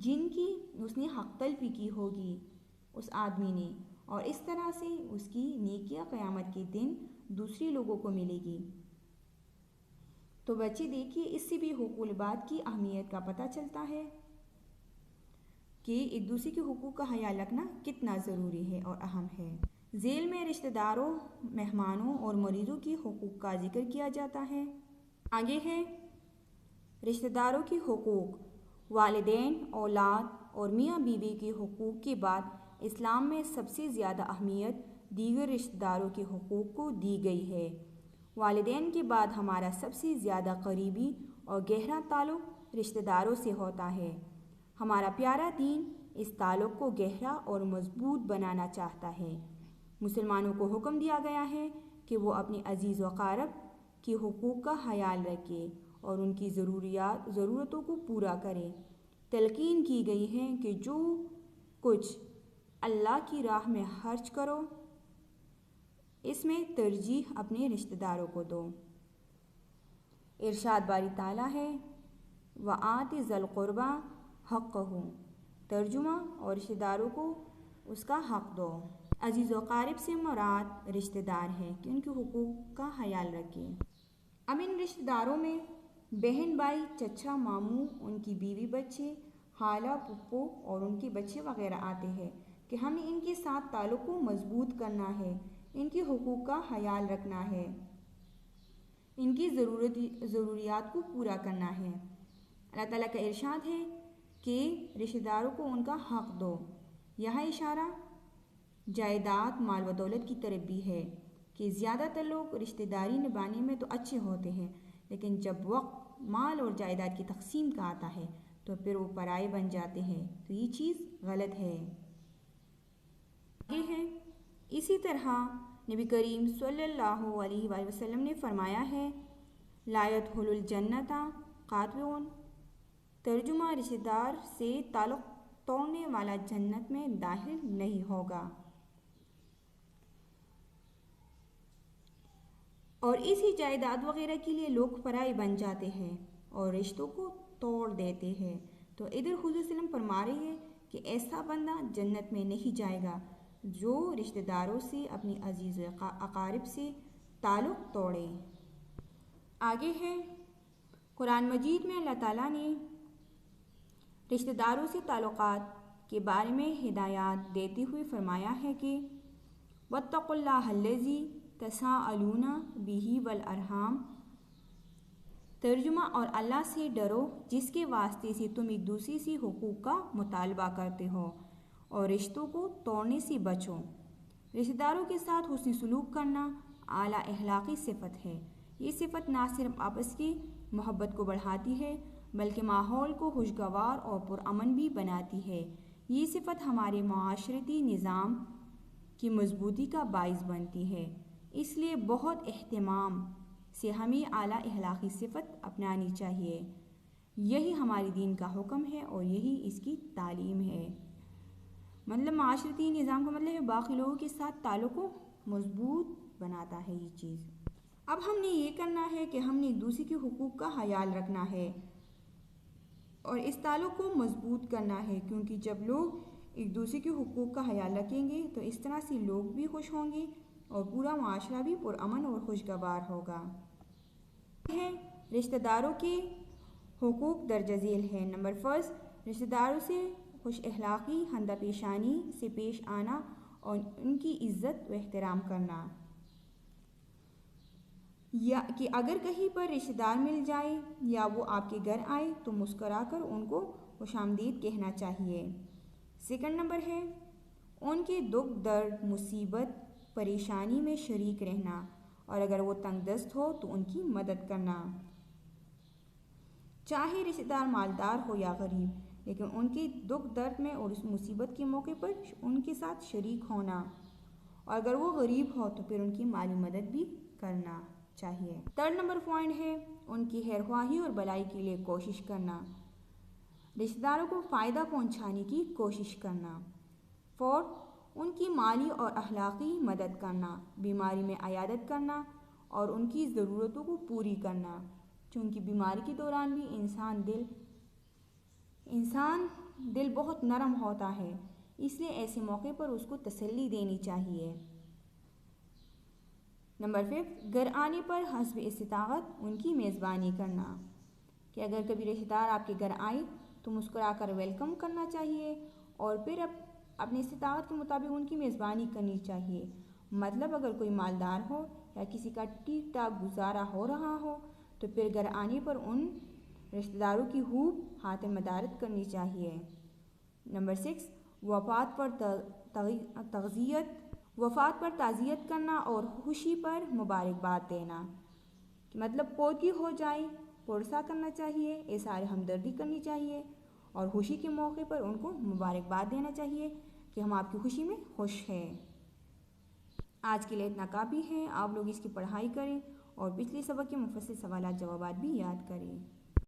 جن کی اس نے حق تلفی کی ہوگی اس آدمی نے، اور اس طرح سے اس کی نیکیاں قیامت کے دن دوسرے لوگوں کو ملے گی۔ تو بچے دیکھیے، اس سے بھی حقوق العباد کی اہمیت کا پتہ چلتا ہے کہ ایک دوسرے کے حقوق کا خیال رکھنا کتنا ضروری ہے اور اہم ہے۔ ذیل میں رشتہ داروں، مہمانوں اور مریضوں کے حقوق کا ذکر کیا جاتا ہے۔ آگے ہے رشتہ داروں کے حقوق۔ والدین، اولاد اور میاں بیوی کے حقوق کے بعد اسلام میں سب سے زیادہ اہمیت دیگر رشتہ داروں کے حقوق کو دی گئی ہے۔ والدین کے بعد ہمارا سب سے زیادہ قریبی اور گہرا تعلق رشتہ داروں سے ہوتا ہے۔ ہمارا پیارا دین اس تعلق کو گہرا اور مضبوط بنانا چاہتا ہے۔ مسلمانوں کو حکم دیا گیا ہے کہ وہ اپنے عزیز و اقارب کے حقوق کا خیال رکھیں اور ان کی ضرورتوں کو پورا کریں۔ تلقین کی گئی ہے کہ جو کچھ اللہ کی راہ میں خرچ کرو، اس میں ترجیح اپنے رشتہ داروں کو دو۔ ارشاد باری تعالیٰ ہے وَآتِ ذَی الْقُرْبَىٰ حَقَّهُ، ترجمہ، اور رشتہ داروں کو اس کا حق دو۔ عزیز و اقارب سے مراد رشتہ دار ہے کہ ان کے حقوق کا خیال رکھیں۔ اب ان رشتہ داروں میں بہن بھائی، چچا ماموں، ان کی بیوی بچے، خالہ پھپھو اور ان کے بچے وغیرہ آتے ہیں کہ ہمیں ان کے ساتھ تعلق کو مضبوط کرنا ہے، ان کے حقوق کا خیال رکھنا ہے، ان کی ضروریات کو پورا کرنا ہے۔ اللہ تعالیٰ کا ارشاد ہے کہ رشتہ داروں کو ان کا حق دو۔ یہاں اشارہ جائیداد، مال و دولت کی طرف بھی ہے کہ زیادہ تر لوگ رشتہ داری نبھانے میں تو اچھے ہوتے ہیں، لیکن جب وقت مال اور جائیداد کی تقسیم کا آتا ہے تو پھر وہ پرائے بن جاتے ہیں، تو یہ چیز غلط ہے۔ یہ ہے اسی طرح نبی کریم صلی اللہ علیہ وآلہ وسلم نے فرمایا ہے لا يدخل الجنۃ قاطع، ترجمہ، رشتہ دار سے تعلق توڑنے والا جنت میں داخل نہیں ہوگا۔ اور اسی جائیداد وغیرہ کے لیے لوگ پرائے بن جاتے ہیں اور رشتوں کو توڑ دیتے ہیں۔ تو ادھر حضور صلی اللہ علیہ وسلم فرما رہے ہیں کہ ایسا بندہ جنت میں نہیں جائے گا جو رشتہ داروں سے، اپنی عزیز و اقارب سے تعلق توڑے۔ آگے ہے قرآن مجید میں اللہ تعالیٰ نے رشتہ داروں سے تعلقات کے بارے میں ہدایات دیتے ہوئے فرمایا ہے کہ وَاتَّقُوا اللَّهَ الَّذِي تَسَاءَلُونَ بِهِ وَالْأَرْحَامَ، ترجمہ، اور اللہ سے ڈرو جس کے واسطے سے تم ایک دوسرے سے حقوق کا مطالبہ کرتے ہو، اور رشتوں کو توڑنے سے بچو۔ رشتہ داروں کے ساتھ حسن سلوک کرنا اعلیٰ اخلاقی صفت ہے۔ یہ صفت نہ صرف آپس کی محبت کو بڑھاتی ہے بلکہ ماحول کو خوشگوار اور پرامن بھی بناتی ہے۔ یہ صفت ہمارے معاشرتی نظام کی مضبوطی کا باعث بنتی ہے، اس لیے بہت اہتمام سے ہمیں اعلیٰ اخلاقی صفت اپنانی چاہیے۔ یہی ہمارے دین کا حکم ہے اور یہی اس کی تعلیم ہے۔ مطلب معاشرتی نظام کا مطلب ہے باقی لوگوں کے ساتھ تعلق کو مضبوط بناتا ہے یہ چیز۔ اب ہم نے یہ کرنا ہے کہ ہم نے ایک دوسرے کے حقوق کا خیال رکھنا ہے اور اس تعلق کو مضبوط کرنا ہے، کیونکہ جب لوگ ایک دوسرے کے حقوق کا خیال رکھیں گے تو اس طرح سے لوگ بھی خوش ہوں گے اور پورا معاشرہ بھی پرامن اور خوشگوار ہوگا۔ رشتہ داروں کے حقوق درج ذیل ہے۔ نمبر فرسٹ، رشتہ داروں سے خوش اخلاقی، ہمدردی پیشانی سے پیش آنا اور ان کی عزت و احترام کرنا، یا کہ اگر کہیں پر رشتہ دار مل جائے یا وہ آپ کے گھر آئے تو مسکرا کر ان کو خوش آمدید کہنا چاہیے۔ سیکنڈ نمبر ہے ان کے دکھ، درد، مصیبت، پریشانی میں شریک رہنا، اور اگر وہ تنگ دست ہو تو ان کی مدد کرنا، چاہے رشتہ دار مالدار ہو یا غریب، لیکن ان کے دکھ درد میں اور اس مصیبت کے موقع پر ان کے ساتھ شریک ہونا، اور اگر وہ غریب ہو تو پھر ان کی مالی مدد بھی کرنا چاہیے۔ تھرڈ نمبر پوائنٹ ہے ان کی خیر خواہی اور بھلائی کے لیے کوشش کرنا، رشتہ داروں کو فائدہ پہنچانے کی کوشش کرنا۔ فورتھ، ان کی مالی اور اخلاقی مدد کرنا، بیماری میں عیادت کرنا اور ان کی ضرورتوں کو پوری کرنا، چونکہ بیماری کے دوران بھی انسان دل بہت نرم ہوتا ہے، اس لیے ایسے موقع پر اس کو تسلی دینی چاہیے۔ نمبر 5، گھر آنے پر حسب استطاعت ان کی میزبانی کرنا، کہ اگر کبھی رشتہ دار آپ کے گھر آئے تو مسکرا کر ویلکم کرنا چاہیے اور پھر اپنی استطاعت کے مطابق ان کی میزبانی کرنی چاہیے۔ مطلب اگر کوئی مالدار ہو یا کسی کا ٹھیک ٹھاک گزارا ہو رہا ہو تو پھر گھر آنے پر ان رشتہ داروں کی خوب خاطر مدارت کرنی چاہیے۔ نمبر 6، وفات پر تعزیت کرنا اور خوشی پر مبارکباد دینا، کہ مطلب پوتی ہو جائے پرسہ کرنا چاہیے، اظہار ہمدردی کرنی چاہیے اور خوشی کے موقع پر ان کو مبارکباد دینا چاہیے کہ ہم آپ کی خوشی میں خوش ہیں۔ آج کے لیے اتنا کافی ہے، آپ لوگ اس کی پڑھائی کریں اور پچھلے سبق کے مفصل سوالات جوابات بھی یاد کریں۔